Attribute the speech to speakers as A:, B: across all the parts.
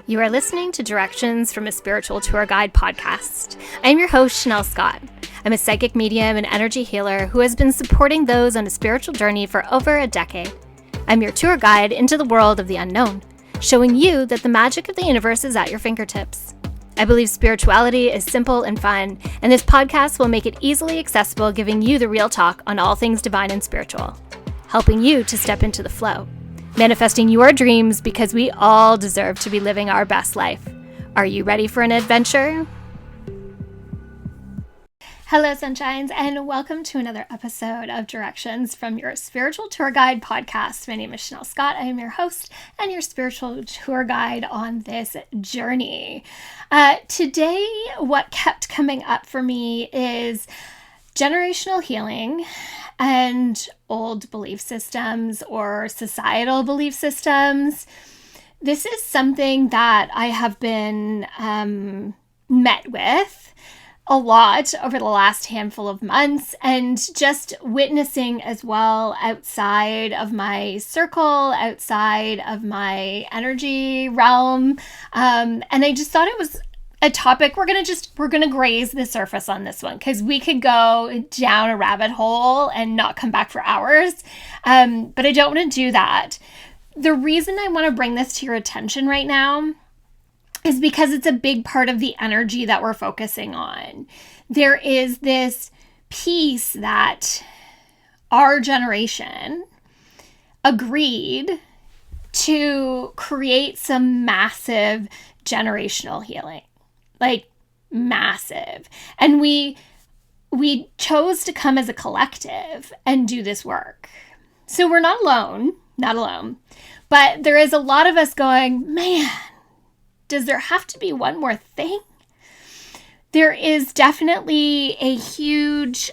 A: You are listening to Directions from a Spiritual Tour Guide podcast. I am your host, Shanel Scott. I'm a psychic medium and energy healer who has been supporting those on a spiritual journey for over a decade. I'm your tour guide into the world of the unknown, showing you that the magic of the universe is at your fingertips. I believe spirituality is simple and fun, and this podcast will make it easily accessible, giving you the real talk on all things divine and spiritual, helping you to step into the flow. Manifesting your dreams because we all deserve to be living our best life. Are you ready for an adventure? Hello, sunshines, and welcome to another episode of Directions from your Spiritual Tour Guide podcast. My name is Shanel Scott. I am your host and your spiritual tour guide on this journey. Today, what kept coming up for me is generational healing and old belief systems or societal belief systems. This is something that I have been met with a lot over the last handful of months, and just witnessing as well outside of my circle, outside of my energy realm. And I just thought it was a topic we're gonna graze the surface on this one, because we could go down a rabbit hole and not come back for hours. But I don't want to do that. The reason I want to bring this to your attention right now is because it's a big part of the energy that we're focusing on. There is this piece that our generation agreed to create some massive generational healing. Like massive. And we chose to come as a collective and do this work. So we're not alone, but there is a lot of us going, man, does there have to be one more thing? There is definitely a huge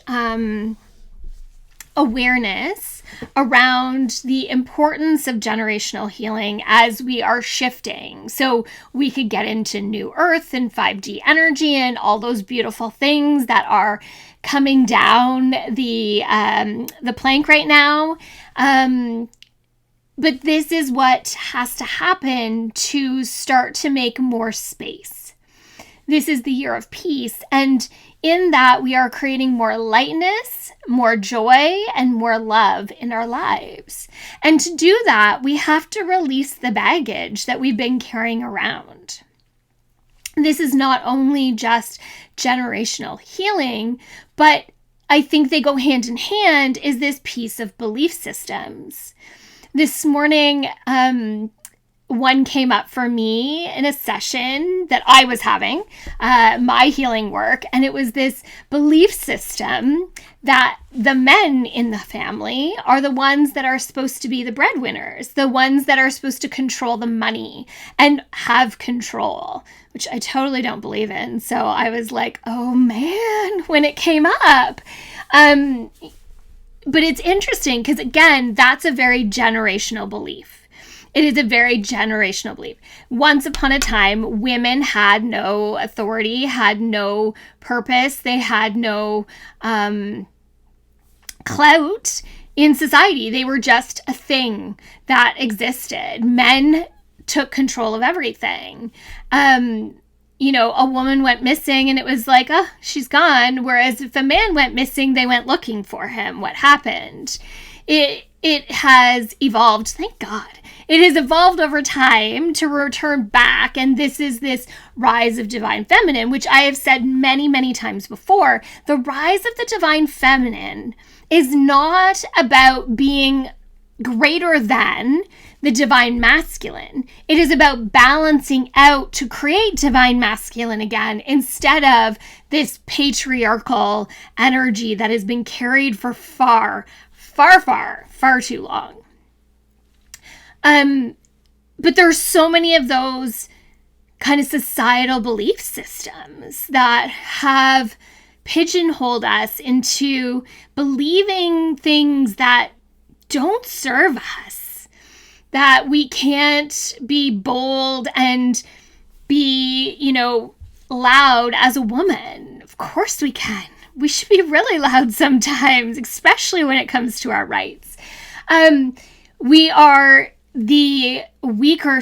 A: awareness around the importance of generational healing as we are shifting. So we could get into New Earth and 5D energy and all those beautiful things that are coming down the plank right now. But this is what has to happen to start to make more space. This is the year of peace, and in that we are creating more lightness, more joy, and more love in our lives. And to do that, we have to release the baggage that we've been carrying around. This is not only just generational healing, but I think they go hand in hand, is this piece of belief systems. This morning, one came up for me in a session that I was having, my healing work, and it was this belief system that the men in the family are the ones that are supposed to be the breadwinners, the ones that are supposed to control the money and have control, which I totally don't believe in. So I was like, oh man, when it came up. But it's interesting because, again, that's a very generational belief. It is a very generational belief. Once upon a time, women had no authority, had no purpose. They had no clout in society. They were just a thing that existed. Men took control of everything. A woman went missing and it was like, oh, she's gone. Whereas if a man went missing, they went looking for him. What happened? It has evolved, thank God. It has evolved over time to return back. And this is this rise of divine feminine, which I have said many, many times before. The rise of the divine feminine is not about being greater than the divine masculine. It is about balancing out to create divine masculine again, instead of this patriarchal energy that has been carried for far too long. But there's so many of those kind of societal belief systems that have pigeonholed us into believing things that don't serve us, that we can't be bold and be, loud as a woman. Of course we can. We should be really loud sometimes, especially when it comes to our rights. We are the weaker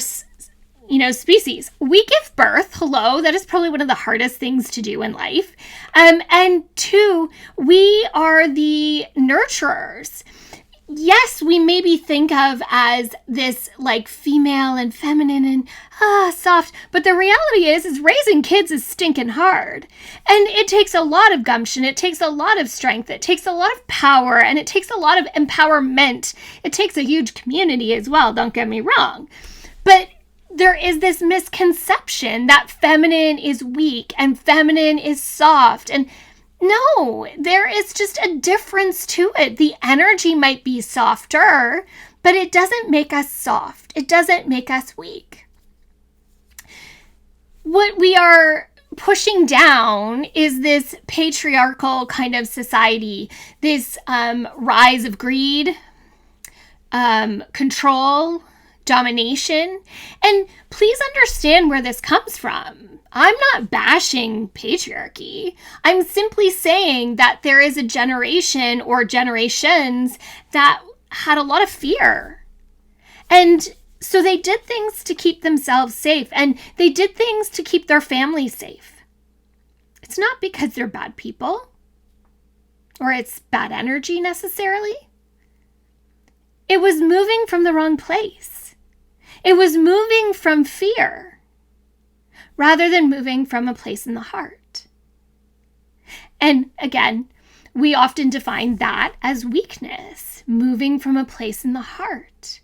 A: species. We give birth. Hello. That is probably one of the hardest things to do in life. And two, we are the nurturers. Yes, we maybe think of as this like female and feminine and soft, but the reality is raising kids is stinking hard. And it takes a lot of gumption, it takes a lot of strength, it takes a lot of power, and it takes a lot of empowerment. It takes a huge community as well, don't get me wrong. But there is this misconception that feminine is weak and feminine is soft, and no, there is just a difference to it. The energy might be softer, but it doesn't make us soft. It doesn't make us weak. What we are pushing down is this patriarchal kind of society, this rise of greed, control, domination. And please understand where this comes from. I'm not bashing patriarchy. I'm simply saying that there is a generation or generations that had a lot of fear. And so they did things to keep themselves safe, and they did things to keep their family safe. It's not because they're bad people or it's bad energy necessarily. It was moving from the wrong place. It was moving from fear rather than moving from a place in the heart. And again, we often define that as weakness, moving from a place in the heart.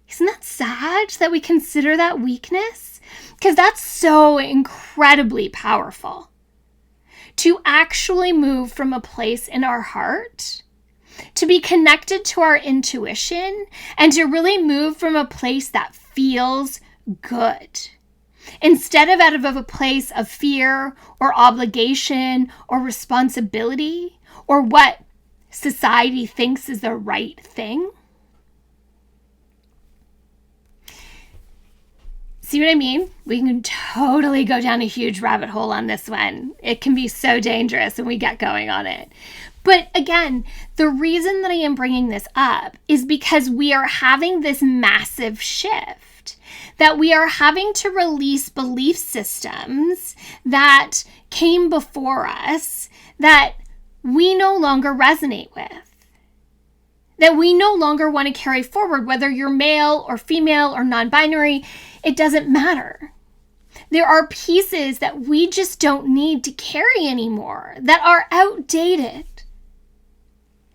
A: Isn't that sad that we consider that weakness? Because that's so incredibly powerful. To actually move from a place in our heart, to be connected to our intuition, and to really move from a place that feels good. Instead of out of a place of fear or obligation or responsibility or what society thinks is the right thing. See what I mean? We can totally go down a huge rabbit hole on this one. It can be so dangerous when we get going on it. But again, the reason that I am bringing this up is because we are having this massive shift, that we are having to release belief systems that came before us that we no longer resonate with, that we no longer want to carry forward, whether you're male or female or non-binary, it doesn't matter. There are pieces that we just don't need to carry anymore, that are outdated,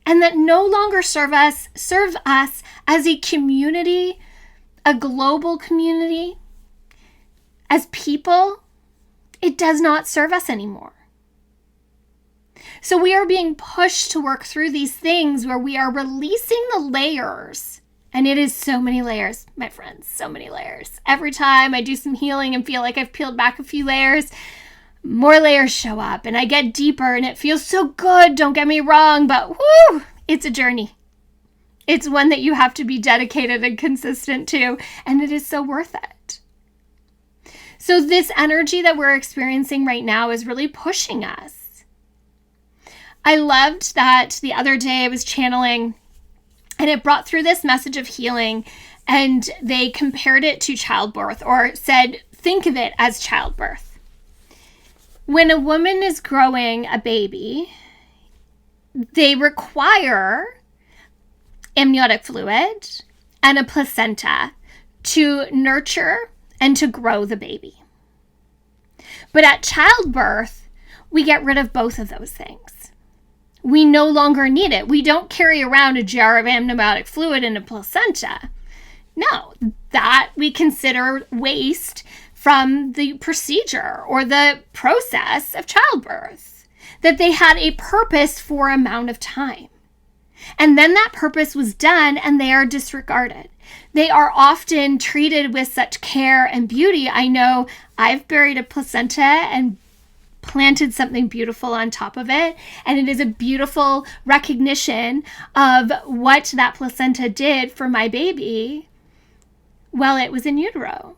A: and that no longer serve us as a community, a global community, as people. It does not serve us anymore. So we are being pushed to work through these things where we are releasing the layers. And it is so many layers, my friends, so many layers. Every time I do some healing and feel like I've peeled back a few layers, more layers show up and I get deeper and it feels so good, don't get me wrong, but whoo, it's a journey. It's one that you have to be dedicated and consistent to, and it is so worth it. So this energy that we're experiencing right now is really pushing us. I loved that the other day I was channeling and it brought through this message of healing, and they compared it to childbirth, or said, think of it as childbirth. When a woman is growing a baby, they require amniotic fluid and a placenta to nurture and to grow the baby. But at childbirth, we get rid of both of those things. We no longer need it. We don't carry around a jar of amniotic fluid and a placenta. No, that we consider waste from the procedure or the process of childbirth. That they had a purpose for an amount of time. And then that purpose was done and they are disregarded. They are often treated with such care and beauty. I know I've buried a placenta and planted something beautiful on top of it, and it is a beautiful recognition of what that placenta did for my baby while it was in utero.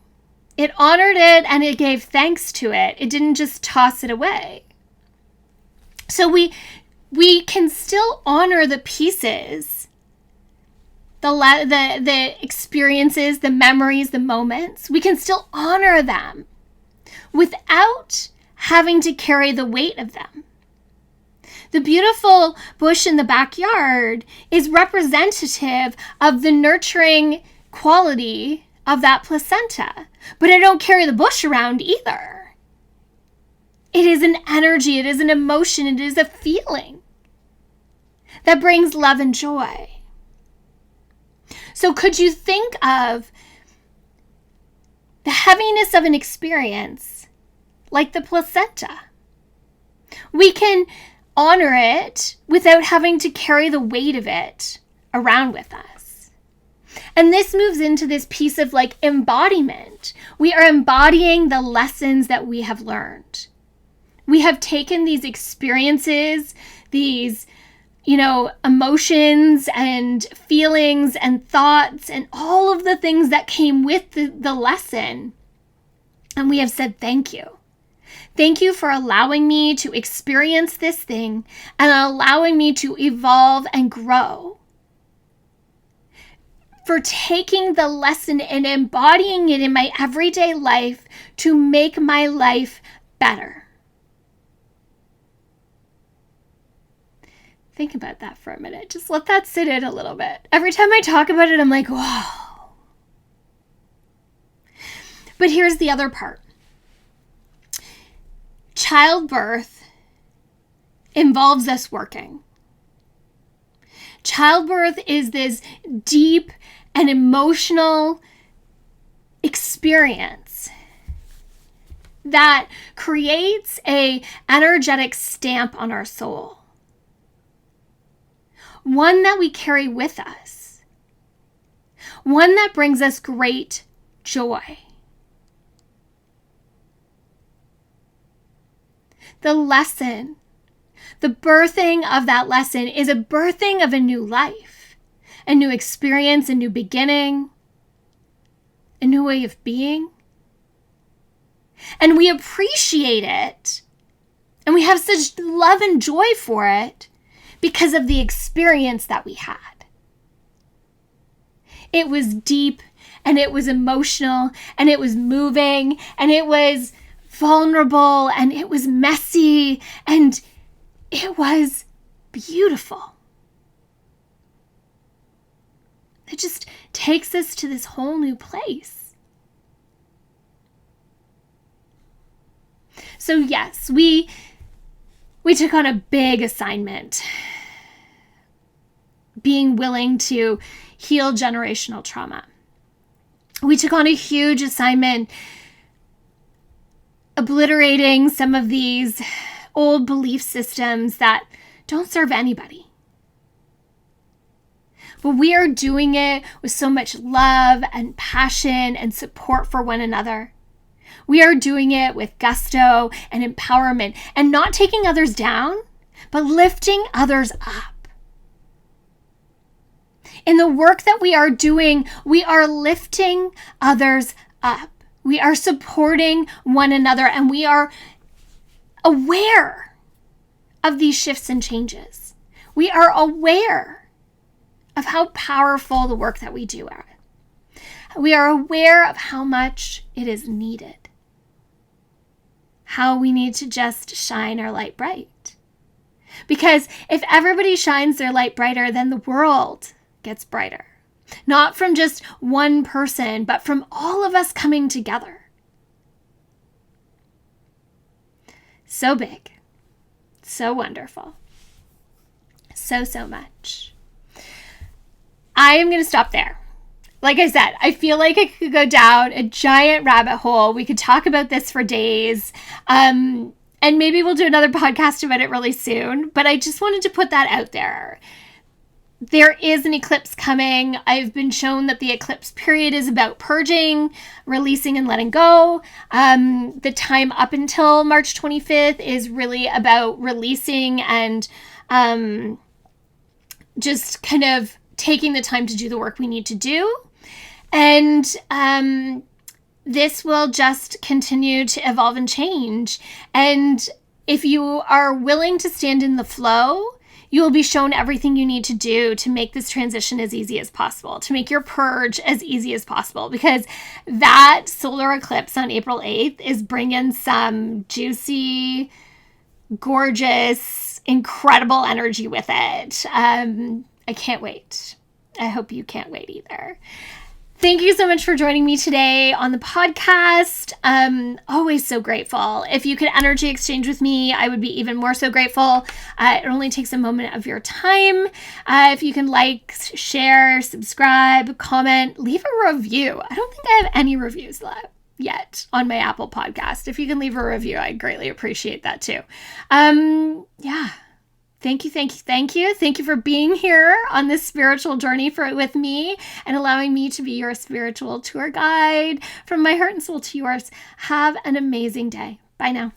A: It honored it and it gave thanks to it. It didn't just toss it away. So we can still honor the pieces the experiences, the memories, the moments. We can still honor them without having to carry the weight of them. The beautiful bush in the backyard is representative of the nurturing quality of that placenta, but I don't carry the bush around either. It is an energy, it is an emotion, it is a feeling that brings love and joy. So could you think of the heaviness of an experience like the placenta? We can honor it without having to carry the weight of it around with us. And this moves into this piece of like embodiment. We are embodying the lessons that we have learned. We have taken these experiences, these emotions and feelings and thoughts and all of the things that came with the lesson. And we have said, thank you. Thank you for allowing me to experience this thing and allowing me to evolve and grow. For taking the lesson and embodying it in my everyday life to make my life better. Think about that for a minute. Just let that sit in a little bit. Every time I talk about it, I'm like, wow. But here's the other part. Childbirth involves us working. Childbirth is this deep and emotional experience that creates an energetic stamp on our soul. One that we carry with us. One that brings us great joy. The lesson, the birthing of that lesson is a birthing of a new life, a new experience, a new beginning, a new way of being. And we appreciate it, and we have such love and joy for it because of the experience that we had. It was deep, and it was emotional, and it was moving, and it was vulnerable, and it was messy, and it was beautiful. It just takes us to this whole new place. So yes, we took on a big assignment, being willing to heal generational trauma. We took on a huge assignment, obliterating some of these old belief systems that don't serve anybody. But we are doing it with so much love and passion and support for one another. We are doing it with gusto and empowerment, and not taking others down, but lifting others up. In the work that we are doing, we are lifting others up. We are supporting one another, and we are aware of these shifts and changes. We are aware of how powerful the work that we do are. We are aware of how much it is needed. How we need to just shine our light bright. Because if everybody shines their light brighter, then the world gets brighter. Not from just one person, but from all of us coming together. So big. So wonderful. So much. I am going to stop there. Like I said, I feel like I could go down a giant rabbit hole. We could talk about this for days. And maybe we'll do another podcast about it really soon. But I just wanted to put that out there. There is an eclipse coming. I've been shown that the eclipse period is about purging, releasing, and letting go. The time up until March 25th is really about releasing and just kind of taking the time to do the work we need to do. And this will just continue to evolve and change. And if you are willing to stand in the flow, You will be shown everything you need to do to make this transition as easy as possible, to make your purge as easy as possible, because that solar eclipse on April 8th is bringing some juicy, gorgeous, incredible energy with it. I can't wait. I hope you can't wait either. Thank you so much for joining me today on the podcast. Always so grateful. If you could energy exchange with me, I would be even more so grateful. It only takes a moment of your time. If you can like, share, subscribe, comment, leave a review. I don't think I have any reviews left yet on my Apple podcast. If you can leave a review, I'd greatly appreciate that too. Yeah. Thank you. Thank you for being here on this spiritual journey with me and allowing me to be your spiritual tour guide from my heart and soul to yours. Have an amazing day. Bye now.